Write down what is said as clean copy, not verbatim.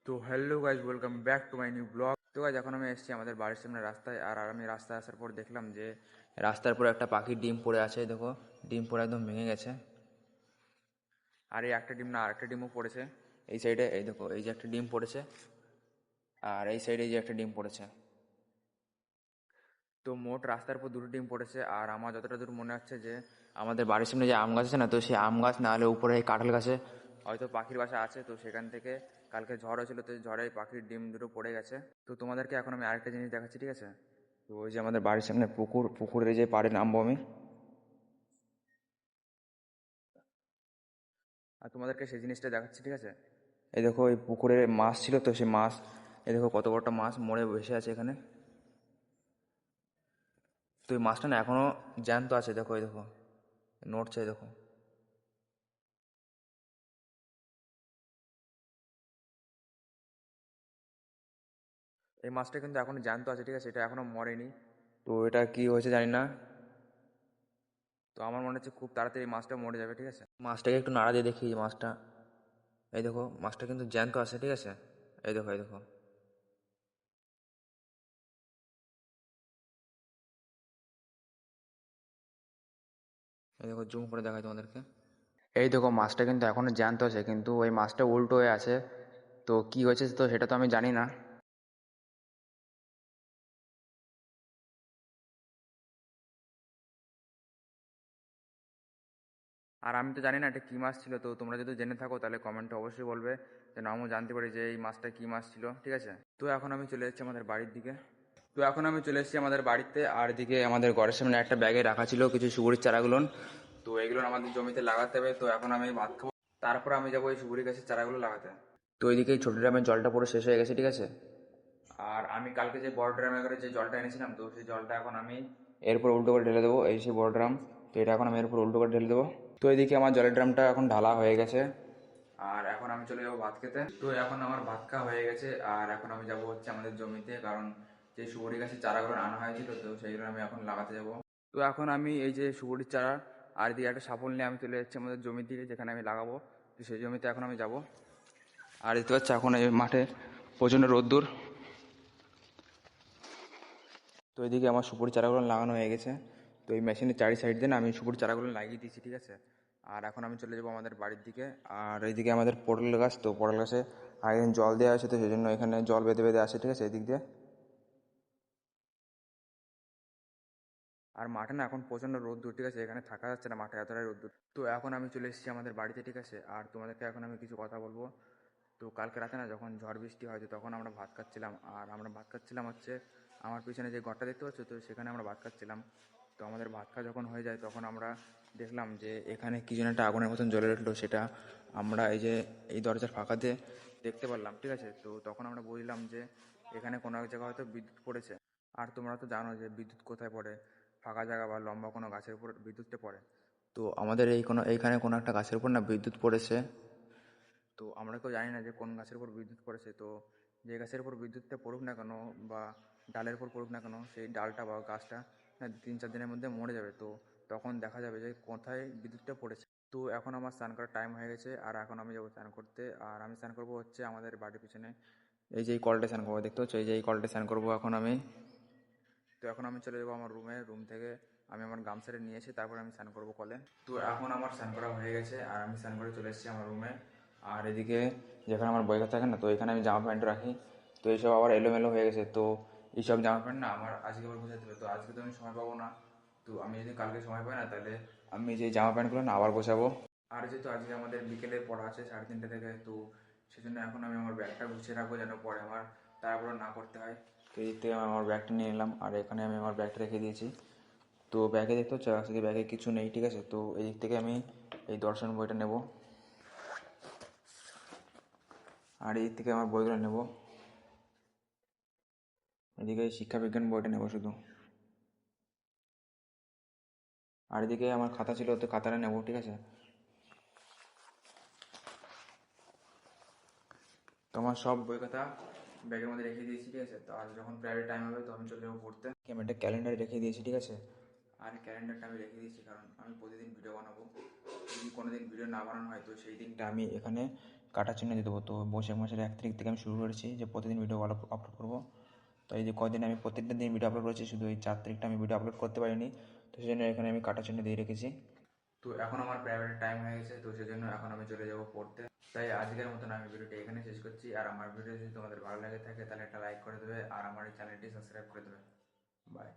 তো hello guys, welcome back to my new blog. তো guys, এখন আমি এসেছি আমাদের বাড়ির সামনে রাস্তায়। আর আমি রাস্তায় আসার পর দেখলাম যে রাস্তার পরে একটা পাখির ডিম পড়ে আছে। দেখো, ডিম পড়ে একদম ভেঙে গেছে। আর এই একটা ডিম না, আরেকটা ডিমও পড়েছে এই সাইডে। এই দেখো, এই যে একটা ডিম পড়েছে, আর এই সাইডে যে একটা ডিম পড়েছে। তো মোট রাস্তার উপর দুটো ডিম পড়েছে। আর আমার যতটা দূর মনে হচ্ছে যে আমাদের বাড়ির সামনে যে আম গাছ আছে না, তো সেই আম গাছ না হলে উপরে এই কাঁঠাল গাছে হয়তো পাখির বাসা আছে। তো সেখান থেকে কালকে ঝড় হয়েছিল, তো ঝড়ে পাখির ডিম দুটো পড়ে গেছে। তো তোমাদেরকে এখন আমি আরেকটা জিনিস দেখাচ্ছি, ঠিক আছে? তো ওই যে আমাদের বাড়ির সামনে পুকুর, পুকুরে যে পাড়ে নামবো আমি, আর তোমাদেরকে সেই জিনিসটা দেখাচ্ছি, ঠিক আছে? এই দেখো, এই পুকুরে মাছ ছিল, তো সেই মাছ, এই দেখো কত বড়টা মাছ মরে বসে আছে এখানে। তো এই মাছটা না এখনো জ্যান্ত আছে। দেখো, এই দেখো নড়ছে, এই দেখো। এই মাছটা কিন্তু এখনো জ্যান্ত আছে, ঠিক আছে? এটা এখনো মরেনি। তো এটা কি হয়েছে জানি না। তো আমার মনে হচ্ছে খুব তাড়াতাড়ি এই মাছটা মরে যাবে, ঠিক আছে? মাছটাকে একটু নাড়া দিয়ে দেখি, এই মাছটা, এই দেখো মাছটা কিন্তু জ্যান্ত আছে, ঠিক আছে? এই দেখো, এই দেখো। এই দেখো, জুম করে দেখাই তোমাদেরকে। এই দেখো, মাছটা কিন্তু এখনো জ্যান্ত আছে, কিন্তু ওই মাছটা উল্টো হয়ে আছে। তো কি হয়েছে তো সেটা তো আমি জানি না। আর আমি তো জানি না এটা কী মাছ ছিল। তো তোমরা যদি জেনে থাকো তাহলে কমেন্টে অবশ্যই বলবে, যেন আমিও জানতে পারি যে এই মাছটা কী মাছ ছিল, ঠিক আছে? তো এখন আমি চলে যাচ্ছি আমাদের বাড়ির দিকে। তো এখন আমি চলে এসেছি আমাদের বাড়িতে। আর এদিকে আমাদের ঘরের সামনে একটা ব্যাগে রাখা ছিল কিছু সুপারির চারাগুলো। তো এগুলো আমাদের জমিতে লাগাতে হবে। তো এখন আমি ভাত খাবো, তারপর আমি যাবো এই সুপারি গাছের চারাগুলো লাগাতে। তো এইদিকে এই ছোটো ড্রামের জলটা পুরো শেষ হয়ে গেছে, ঠিক আছে? আর আমি কালকে যে বড় ড্রামে করে যে জলটা এনেছিলাম, তো সেই জলটা এখন আমি এরপর উল্টো করে ঢেলে দেবো। এই সেই বড় ড্রাম, তো এটা এখন আমি এরপর উল্টো করে ঢেলে দেবো। তো এদিকে আমার জলের ড্রামটা এখন ঢালা হয়ে গেছে। আর এখন আমি চলে যাবো ভাত খেতে। তো এখন আমার ভাত খাওয়া হয়ে গেছে। আর এখন আমি যাবো হচ্ছে আমাদের জমিতে, কারণ যে সুপারি গাছের চারাগুলো আনা হয়েছিল, তো সেইগুলো আমি এখন লাগাতে যাব। তো এখন আমি এই যে সুপারির চারা আর দিয়ে একটা সাফল নিয়ে আমি চলে যাচ্ছি আমাদের জমির দিকে, যেখানে আমি লাগাবো। তো সেই জমিতে এখন আমি যাব। আর দেখতে পাচ্ছি এখন এই মাঠে প্রচণ্ড রোদ্দুর। তো এদিকে আমার সুপুরি চারাগুলো লাগানো হয়ে গেছে। তো এই মেশিনের চারি সাইড দিয়ে না আমি সুপুরি চারাগুলো লাগিয়ে দিয়েছি, ঠিক আছে? আর এখন আমি চলে যাবো আমাদের বাড়ির দিকে। আর এইদিকে আমাদের পটল গাছ, তো পটল গাছে আগের দিন জল দেওয়া আছে, তো সেই জন্য এখানে জল বেঁধে বেঁধে আসে, ঠিক আছে, এদিক দিয়ে। আর মাঠে না এখন প্রচণ্ড রোদ্দুর, ঠিক আছে? এখানে থাকা যাচ্ছে না মাঠে, এতটাই রোদ্দুর। তো এখন আমি চলে এসেছি আমাদের বাড়িতে, ঠিক আছে? আর তোমাদেরকে এখন আমি কিছু কথা বলবো। তো কালকে রাতে না যখন ঝড় বৃষ্টি হয়েছে, তখন আমরা ভাত খাচ্ছিলাম। আর আমরা ভাত খাচ্ছিলাম হচ্ছে আমার পিছনে যে ঘরটা দেখতে পাচ্ছ, তো সেখানে আমরা ভাত খাচ্ছিলাম। তো আমাদের ভাত খাওয়া যখন হয়ে যায়, তখন আমরা দেখলাম যে এখানে কি যেন একটা আগুনের মতন জ্বলে উঠলো। সেটা আমরা এই যে এই দরজার ফাঁকা দিয়ে দেখতে পারলাম, ঠিক আছে? তো তখন আমরা বুঝলাম যে এখানে কোনো এক জায়গায় হয়তো বিদ্যুৎ পড়েছে। আর তোমরা তো জানো যে বিদ্যুৎ কোথায় পড়ে, ফাঁকা জায়গা বা লম্বা কোনো গাছের উপর বিদ্যুৎটা পড়ে। তো আমাদের এইখানে কোনো একটা গাছের উপর না বিদ্যুৎ পড়েছে। তো আমরা কেউ জানি না যে কোন গাছের উপর বিদ্যুৎ পড়েছে। তো যে গাছের উপর বিদ্যুৎটা পড়ুক না কেন, বা ডালের উপর পড়ুক না কেন, সেই ডালটা বা গাছটা না 3-4 দিনের মধ্যে মরে যাবে। তো তখন দেখা যাবে যে কোথায় বিদ্যুৎটা পড়েছে। তো এখন আমার স্নান করার টাইম হয়ে গেছে। আর এখন আমি যাবো স্নান করতে। আর আমি স্নান করবো হচ্ছে আমাদের বাড়ির পিছনে এই যে এই কলটা স্নান করবো, দেখতে হচ্ছে এই যে এই কলটা স্নান করবো এখন আমি। তো এখন আমি চলে যাবো আমার রুমে। রুম থেকে আমি আমার গামছাটা নিয়ে এসে তারপর আমি স্নান করবো কলে। তো এখন আমার স্নান করা হয়ে গেছে। আর আমি স্নান করে চলে এসেছি আমার রুমে। আর এদিকে যেখানে আমার বই খাতা থাকে না, তো এখানে আমি জামা প্যান্ট রাখি। তো এইসব আবার এলোমেলো হয়ে গেছে। তো এইসব জামা প্যান্ট না আমার আজকে আবার গোছাতে হবে। তো আজকে তো আমি সময় পাবো না। তো আমি যদি কালকে সময় পাই না, তাহলে আমি যে জামা প্যান্টগুলো না আবার গোছাবো। আর যেহেতু আজকে আমাদের বিকেলে পড়া আছে 3:30 থেকে, তো সেজন্য এখন আমি আমার ব্যাগটা গুছিয়ে রাখবো, যেন পরে আমার তাড়াহুড়ো না করতে হয়। তো এই দিক থেকে আমি আমার ব্যাগটা নিয়ে নিলাম। আর এখানে আমি আমার ব্যাগটা রেখে দিয়েছি। তো ব্যাগে দেখতে হচ্ছে আজকে ব্যাগে কিছু নেই, ঠিক আছে? তো এই দিক থেকে আমি এই দর্শন বইটা নেব। আর এই দিক থেকে আমার বইগুলো নেব। এদিকে শিক্ষা বিজ্ঞান বইটা নেব শুধু। আর এদিকে আমার খাতা ছিল, তো খাতাটা নেব, ঠিক আছে? তো আমার সব বই খাতা ব্যাগের মধ্যে রেখে দিয়েছি, ঠিক আছে? তো আর যখন প্রাইভেট টাইম হবে, তো আমি চলে যাবো পড়তে। আমি একটা ক্যালেন্ডারে রেখে দিয়েছি, ঠিক আছে? আর ক্যালেন্ডারটা আমি রেখে দিয়েছি কারণ আমি প্রতিদিন ভিডিও বানাবো। যদি কোনো দিন ভিডিও না বানানো হয়, তো সেই দিনটা আমি এখানে কাটা চিহ্ন দিয়ে দেবো। তো বৈশাখ মাসের 1 তারিখ থেকে আমি শুরু করেছি যে প্রতিদিন ভিডিও আপলোড করবো। তো এই যে কদিন আমি প্রত্যেকটা দিন ভিডিও আপলোড করেছি, শুধু এই 4 তারিখটা আমি ভিডিও আপলোড করতে পারিনি, তো সেই জন্য এখানে আমি কাটা চিহ্ন দিয়ে রেখেছি। তো এখন আমার প্রাইভেট টাইম হয়ে গেছে, তো সেই জন্য এখন আমি চলে যাবো পড়তে। তাই আজকের মতন আমি ভিডিওটি এখানে শেষ করছি। আর আমার ভিডিও যদি তোমাদের ভালো লাগে থাকে তাহলে একটা লাইক করে দেবে আর আমার এই চ্যানেলটি সাবস্ক্রাইব করে দেবে। বাই।